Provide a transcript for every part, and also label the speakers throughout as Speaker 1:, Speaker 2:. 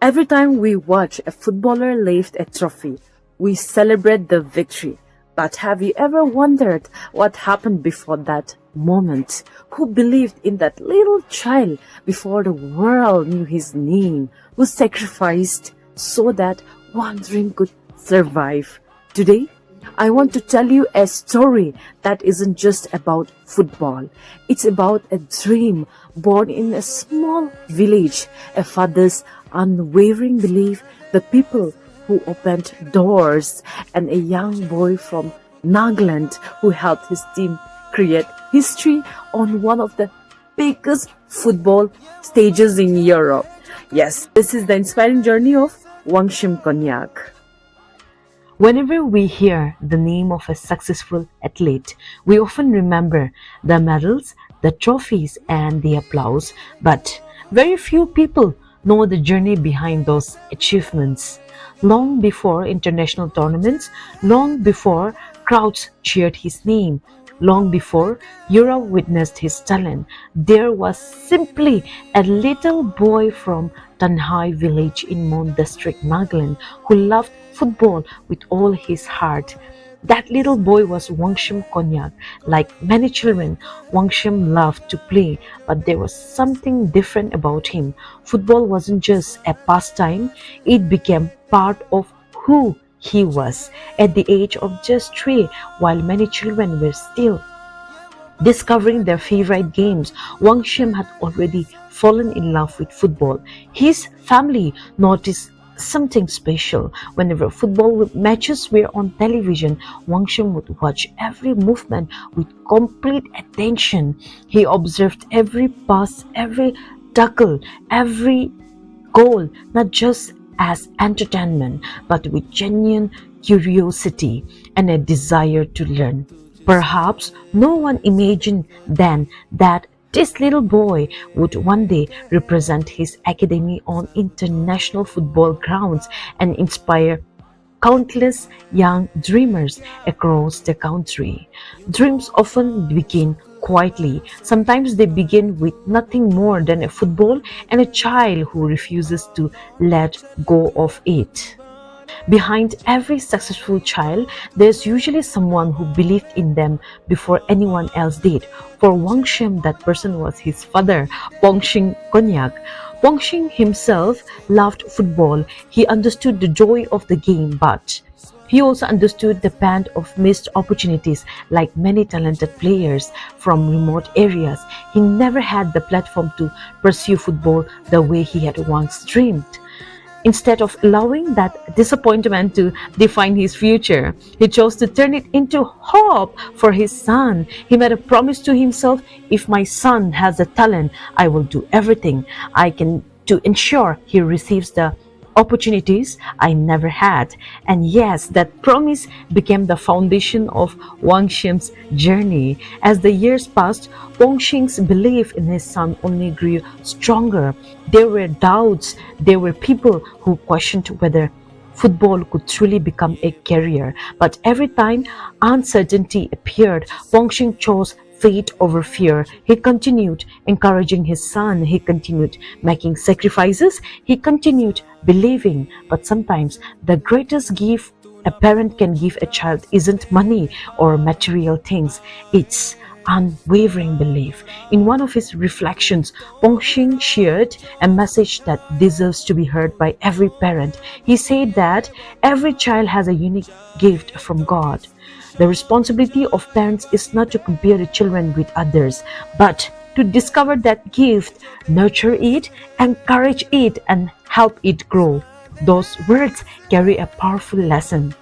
Speaker 1: Every time we watch a footballer lift a trophy, we celebrate the victory. But have you ever wondered what happened before that moment? Who believed in that little child before the world knew his name? Who sacrificed so that one dream could survive? Today, I want to tell you a story that isn't just about football. It's about a dream born in a small village, a father's unwavering belief, the people who opened doors, and a young boy from Nagaland who helped his team create history on one of the biggest football stages in Europe. Yes, this is the inspiring journey of Wangshem Konyak.
Speaker 2: Whenever we hear the name of a successful athlete, we often remember the medals, the trophies, and the applause, but very few people know the journey behind those achievements. Long before international tournaments, long before crowds cheered his name, long before Europe witnessed his talent, there was simply a little boy from Tanhai Village in Mon District, Nagaland, who loved football with all his heart. That little boy was Wangshem Konyak. Like many children, Wangshem loved to play, but there was something different about him. Football wasn't just a pastime, it became part of who he was. At the age of just 3, while many children were still discovering their favorite games, Wangshem had already fallen in love with football. His family noticed something special. Whenever football matches were on television, Wangshem would watch every movement with complete attention. He observed every pass, every tackle, every goal, not just as entertainment, but with genuine curiosity and a desire to learn. Perhaps no one imagined then that this little boy would one day represent his academy on international football grounds and inspire countless young dreamers across the country. Dreams often begin quietly. Sometimes they begin with nothing more than a football and a child who refuses to let go of it. Behind every successful child, there's usually someone who believed in them before anyone else did. For Wangshem, that person was his father, Wangshem Konyak. Wangshem himself loved football. He understood the joy of the game, but he also understood the pain of missed opportunities. Like many talented players from remote areas, he never had the platform to pursue football the way he had once dreamed. Instead of allowing that disappointment to define his future, he chose to turn it into hope for his son. He made a promise to himself, if my son has a talent, I will do everything I can to ensure he receives the opportunities I never had. And yes, that promise became the foundation of Wangshem's journey. As the years passed, Wangshem's belief in his son only grew stronger. There were doubts, there were people who questioned whether football could truly become a career. But every time uncertainty appeared, Wangshem chose faith over fear. He continued encouraging his son. He continued making sacrifices. He continued believing. But sometimes the greatest gift a parent can give a child isn't money or material things. It's unwavering belief. In one of his reflections, Wangshem shared a message that deserves to be heard by every parent. He said that every child has a unique gift from God. The responsibility of parents is not to compare the children with others, but to discover that gift, nurture it, encourage it, and help it grow. Those words carry a powerful lesson.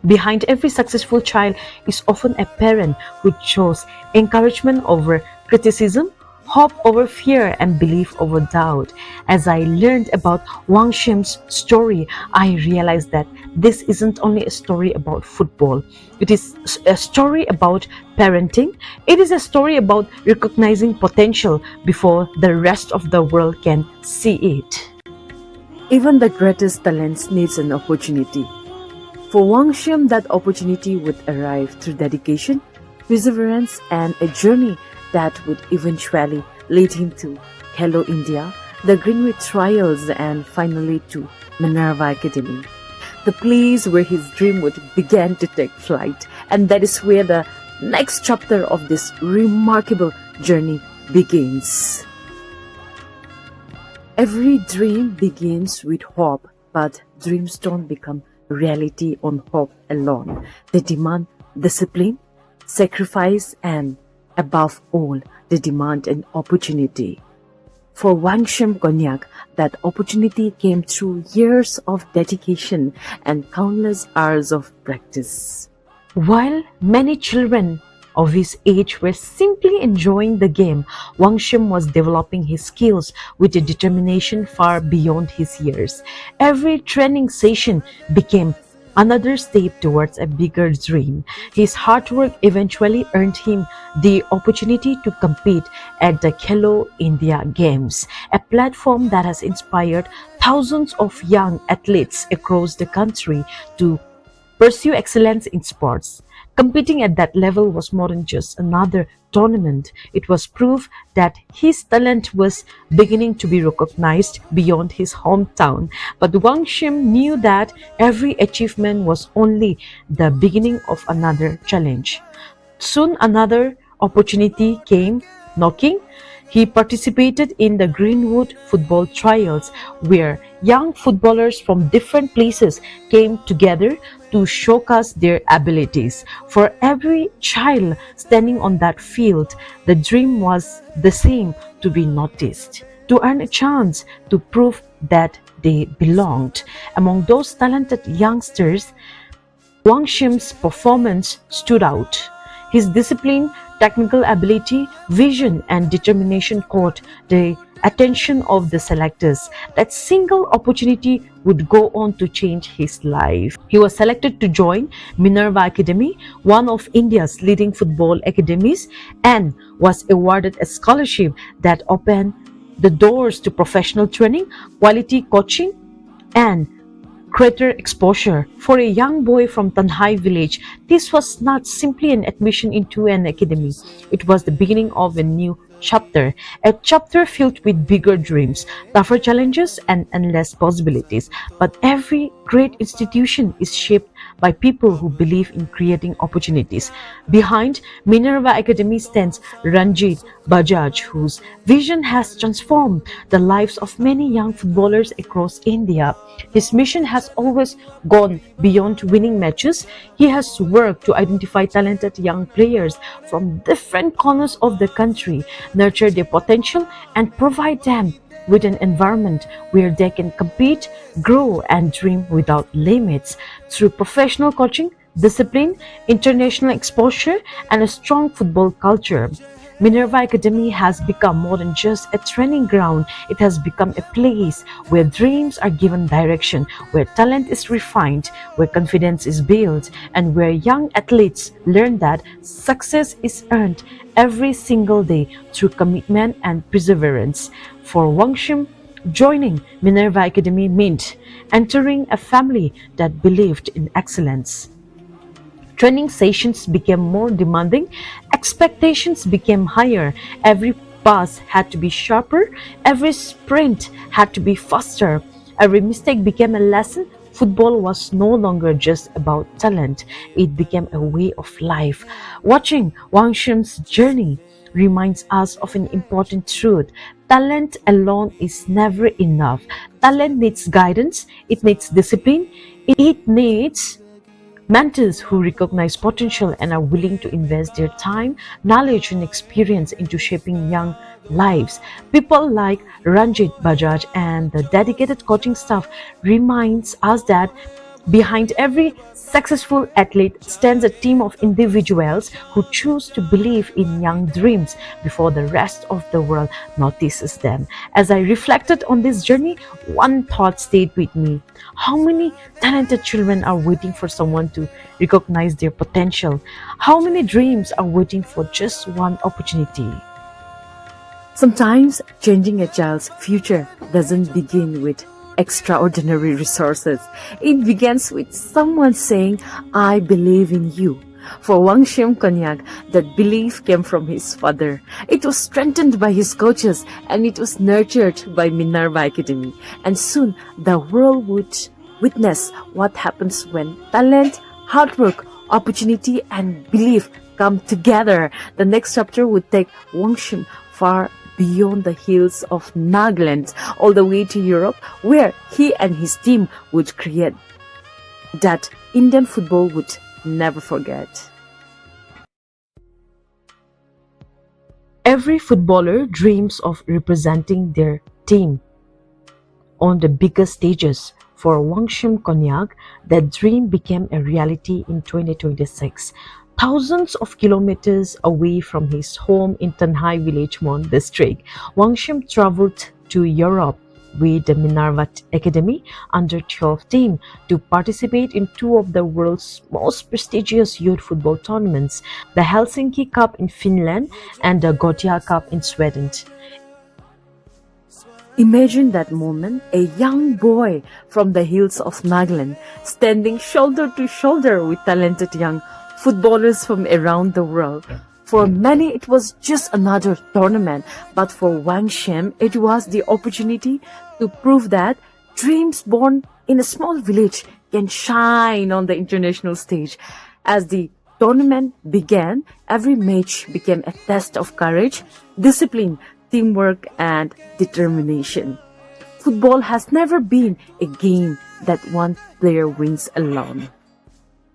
Speaker 2: Behind every successful child is often a parent who chose encouragement over criticism, hope over fear, and belief over doubt. As I learned about Wangshem's story, I realized that this isn't only a story about football. It is a story about parenting. It is a story about recognizing potential before the rest of the world can see it.
Speaker 1: Even the greatest talents needs an opportunity. For Wangshem, that opportunity would arrive through dedication, perseverance, and a journey that would eventually lead him to Khelo India, the Greenwood Trials, and finally to Minerva Academy. The place where his dream would begin to take flight, and that is where the next chapter of this remarkable journey begins. Every dream begins with hope, but dreams don't become reality on hope alone. They demand discipline, sacrifice, and above all, they demand an opportunity. For Wangshem Konyak, that opportunity came through years of dedication and countless hours of practice.
Speaker 2: While many children of his age were simply enjoying the game, Wangshem was developing his skills with a determination far beyond his years. Every training session became another step towards a bigger dream. His hard work eventually earned him the opportunity to compete at the Khelo India Games, a platform that has inspired thousands of young athletes across the country to pursue excellence in sports. Competing at that level was more than just another tournament. It was proof that his talent was beginning to be recognized beyond his hometown. But Wangshem knew that every achievement was only the beginning of another challenge. Soon another opportunity came knocking. He participated in the Greenwood Football Trials, where young footballers from different places came together to showcase their abilities. For every child standing on that field, the dream was the same: to be noticed, to earn a chance to prove that they belonged. Among those talented youngsters, Wangshem's performance stood out. His discipline, technical ability, vision, and determination caught the attention of the selectors. That single opportunity would go on to change his life. He was selected to join Minerva Academy, one of India's leading football academies, and was awarded a scholarship that opened the doors to professional training, quality coaching, and greater exposure. For a young boy from Tanhai Village, this was not simply an admission into an academy. It was the beginning of a new chapter, a chapter filled with bigger dreams, tougher challenges, and endless possibilities. But every great institution is shaped by people who believe in creating opportunities. Behind Minerva Academy stands Ranjit Bajaj, whose vision has transformed the lives of many young footballers across India. His mission has always gone beyond winning matches. He has worked to identify talented young players from different corners of the country, nurture their potential, and provide them with an environment where they can compete, grow, and dream without limits. Through professional coaching, discipline, international exposure, and a strong football culture, Minerva Academy has become more than just a training ground. It has become a place where dreams are given direction, where talent is refined, where confidence is built, and where young athletes learn that success is earned every single day through commitment and perseverance. For Wangshem, joining Minerva Academy meant entering a family that believed in excellence. Training sessions became more demanding, expectations became higher, every pass had to be sharper, every sprint had to be faster, every mistake became a lesson. Football was no longer just about talent, it became a way of life. Watching Wangshem's journey reminds us of an important truth. Talent alone is never enough. Talent needs guidance, it needs discipline, it needs mentors who recognize potential and are willing to invest their time, knowledge, and experience into shaping young lives. People like Ranjit Bajaj and the dedicated coaching staff reminds us that behind every successful athlete stands a team of individuals who choose to believe in young dreams before the rest of the world notices them. As I reflected on this journey, one thought stayed with me. How many talented children are waiting for someone to recognize their potential? How many dreams are waiting for just one opportunity?
Speaker 1: Sometimes changing a child's future doesn't begin with extraordinary resources. It begins with someone saying, "I believe in you." For Wangshem Konyak, that belief came from his father. It was strengthened by his coaches and it was nurtured by Minerva Academy. And soon the world would witness what happens when talent, hard work, opportunity and belief come together. The next chapter would take Wangshem far beyond the hills of Nagaland, all the way to Europe, where he and his team would create that Indian football would never forget.
Speaker 2: Every footballer dreams of representing their team on the biggest stages. For Wangshem Konyak, that dream became a reality in 2026. Thousands of kilometers away from his home in Tanhai Village, Mon District, Wangshem traveled to Europe with the Minerva Academy under 12 team to participate in two of the world's most prestigious youth football tournaments, the Helsinki Cup in Finland and the Gothia Cup in Sweden.
Speaker 1: Imagine that moment, a young boy from the hills of Nagaland standing shoulder to shoulder with talented young footballers from around the world. For many, it was just another tournament, but for Wangshem, it was the opportunity to prove that dreams born in a small village can shine on the international stage. As the tournament began, every match became a test of courage, discipline, teamwork, and determination. Football has never been a game that one player wins alone.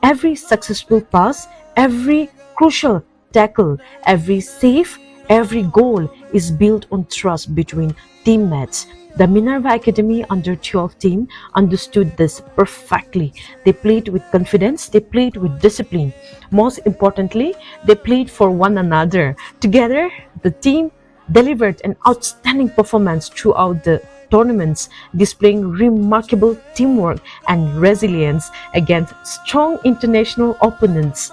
Speaker 2: Every successful pass, every crucial tackle, every save, every goal is built on trust between teammates. The Minerva Academy under 12 team understood this perfectly. They played with confidence, they played with discipline. Most importantly, they played for one another. Together, the team delivered an outstanding performance throughout the tournaments, displaying remarkable teamwork and resilience against strong international opponents.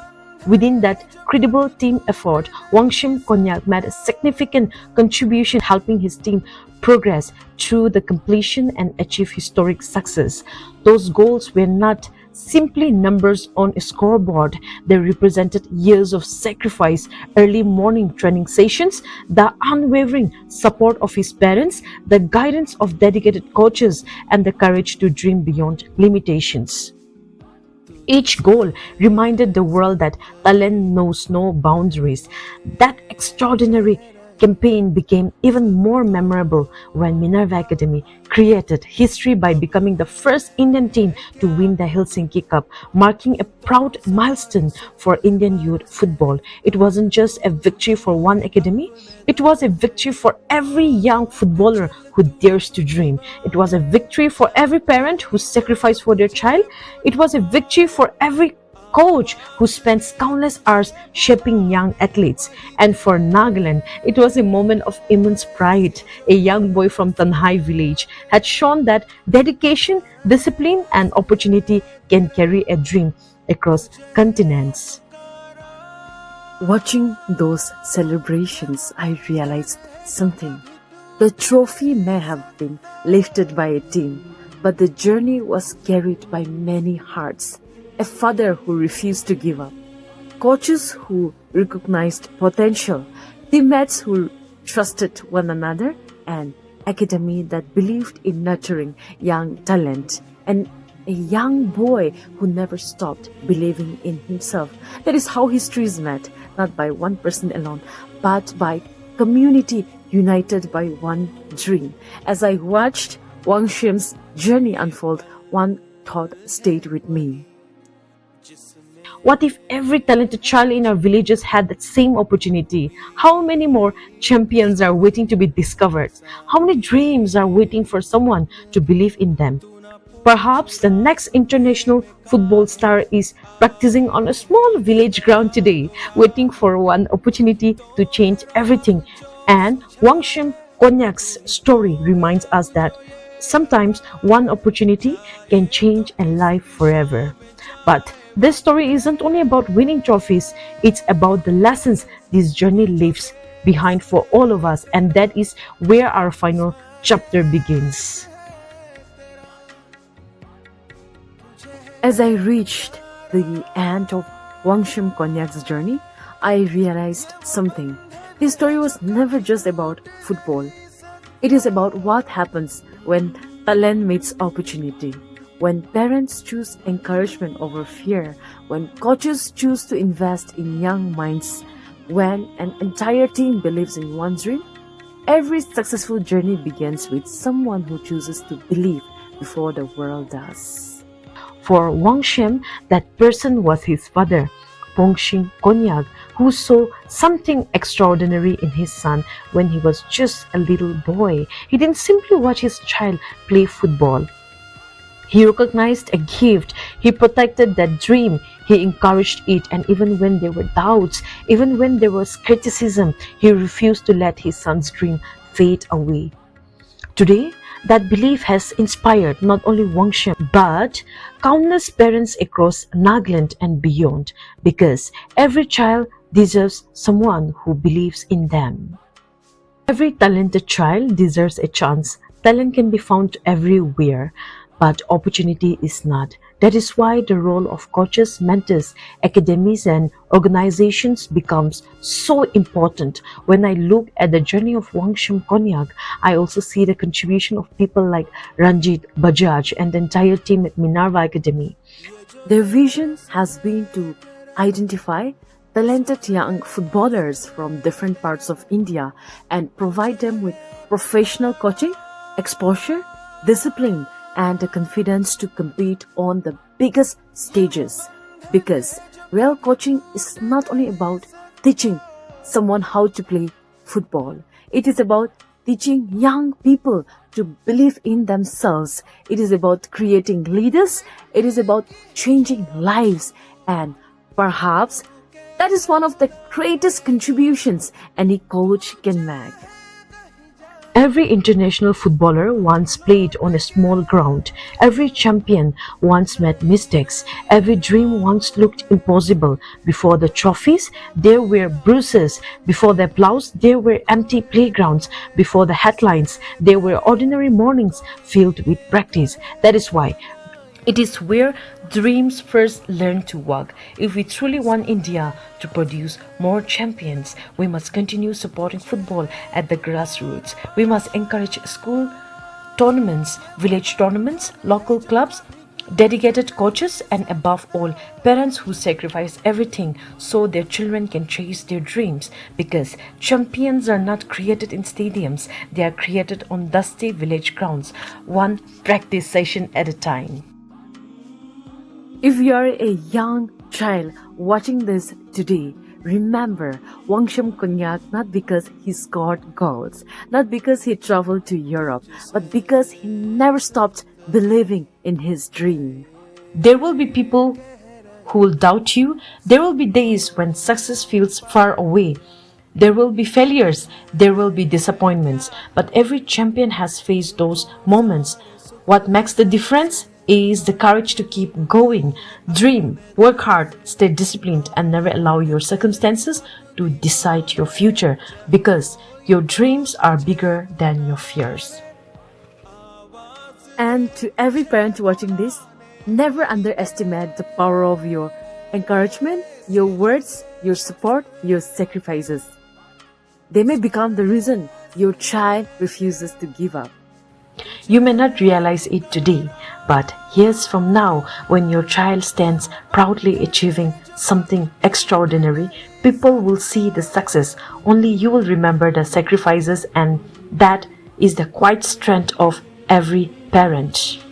Speaker 2: Within that credible team effort, Wangshem Konyak made a significant contribution, helping his team progress through the completion and achieve historic success. Those goals were not simply numbers on a scoreboard. They represented years of sacrifice, early morning training sessions, the unwavering support of his parents, the guidance of dedicated coaches, and the courage to dream beyond limitations. Each goal reminded the world that talent knows no boundaries. That extraordinary campaign became even more memorable when Minerva Academy created history by becoming the first Indian team to win the Helsinki Cup, marking a proud milestone for Indian youth football. It wasn't just a victory for one academy, it was a victory for every young footballer who dares to dream. It was a victory for every parent who sacrificed for their child. It was a victory for every coach who spends countless hours shaping young athletes. And for Nagaland, it was a moment of immense pride. A young boy from Tanhai Village had shown that dedication, discipline, and opportunity can carry a dream across continents.
Speaker 1: Watching those celebrations, I realized something. The trophy may have been lifted by a team, but the journey was carried by many hearts. A father who refused to give up, coaches who recognized potential, teammates who trusted one another, and academy that believed in nurturing young talent, and a young boy who never stopped believing in himself. That is how history is made, not by one person alone, but by community united by one dream. As I watched Wangshem's journey unfold, one thought stayed with me.
Speaker 2: What if every talented child in our villages had that same opportunity? How many more champions are waiting to be discovered? How many dreams are waiting for someone to believe in them? Perhaps the next international football star is practicing on a small village ground today, waiting for one opportunity to change everything. And Wangshem Konyak's story reminds us that sometimes one opportunity can change a life forever. But this story isn't only about winning trophies, it's about the lessons this journey leaves behind for all of us, and that is where our final chapter begins.
Speaker 1: As I reached the end of Wangshem Konyak's journey, I realized something. His story was never just about football. It is about what happens when talent meets opportunity, when parents choose encouragement over fear, when coaches choose to invest in young minds, when an entire team believes in one dream. Every successful journey begins with someone who chooses to believe before the world does.
Speaker 2: For Wangshem, that person was his father, Wangshem Konyak, who saw something extraordinary in his son when he was just a little boy. He didn't simply watch his child play football. He recognized a gift, he protected that dream, he encouraged it, and even when there were doubts, even when there was criticism, he refused to let his son's dream fade away. Today, that belief has inspired not only Wangshem but countless parents across Nagaland and beyond, because every child deserves someone who believes in them. Every talented child deserves a chance. Talent can be found everywhere, but opportunity is not. That is why the role of coaches, mentors, academies, and organizations becomes so important. When I look at the journey of Wangshem Konyak, I also see the contribution of people like Ranjit Bajaj and the entire team at Minerva Academy.
Speaker 1: Their vision has been to identify talented young footballers from different parts of India and provide them with professional coaching, exposure, discipline, and the confidence to compete on the biggest stages. Because real coaching is not only about teaching someone how to play football, it is about teaching young people to believe in themselves. It is about creating leaders. It is about changing lives. And perhaps that is one of the greatest contributions any coach can make.
Speaker 2: Every international footballer once played on a small ground. Every champion once made mistakes. Every dream once looked impossible. Before the trophies, there were bruises. Before the applause, there were empty playgrounds. Before the headlines, there were ordinary mornings filled with practice. That is why it is where dreams first learn to walk. If we truly want India to produce more champions, we must continue supporting football at the grassroots. We must encourage school tournaments, village tournaments, local clubs, dedicated coaches, and above all, parents who sacrifice everything so their children can chase their dreams. Because champions are not created in stadiums, they are created on dusty village grounds, one practice session at a time.
Speaker 1: If you are a young child watching this today, remember Wangshem Konyak not because he scored goals, not because he traveled to Europe, but because he never stopped believing in his dream.
Speaker 2: There will be people who will doubt you. There will be days when success feels far away. There will be failures. There will be disappointments. But every champion has faced those moments. What makes the difference is the courage to keep going. Dream, work hard, stay disciplined, and never allow your circumstances to decide your future, because your dreams are bigger than your fears.
Speaker 1: And to every parent watching this, never underestimate the power of your encouragement, your words, your support, your sacrifices. They may become the reason your child refuses to give up.
Speaker 2: You may not realize it today, but years from now, when your child stands proudly achieving something extraordinary, people will see the success. Only you will remember the sacrifices, and that is the quiet strength of every parent.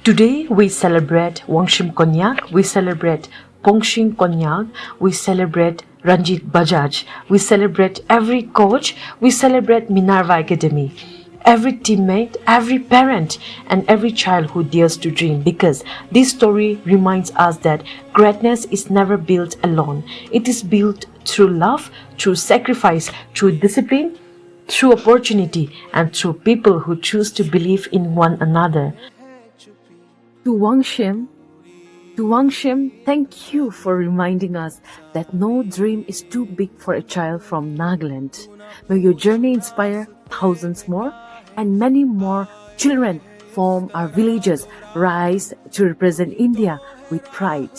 Speaker 2: Today, we celebrate Wangshem Konyak, we celebrate Wangshem Konyak, we celebrate Ranjit Bajaj, we celebrate every coach, we celebrate Minerva Academy, every teammate, every parent, and every child who dares to dream, because this story reminds us that greatness is never built alone. It is built through love, through sacrifice, through discipline, through opportunity, and through people who choose to believe in one another.
Speaker 1: To Wangshem, thank you for reminding us that no dream is too big for a child from Nagaland. May your journey inspire thousands more, and many more children from our villages rise to represent India with pride.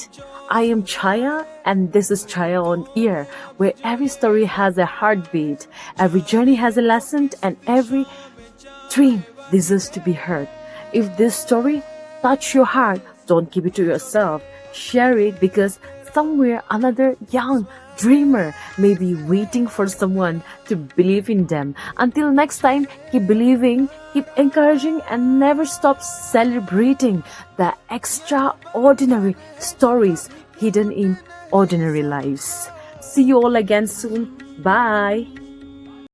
Speaker 1: I am Chaya, and this is Chaya on Ear, where every story has a heartbeat, every journey has a lesson, and every dream deserves to be heard. If this story touched your heart, don't keep it to yourself. Share it, because somewhere another young dreamer may be waiting for someone to believe in them. Until next time, keep believing, keep encouraging, and never stop celebrating the extraordinary stories hidden in ordinary lives. See you all again soon. Bye.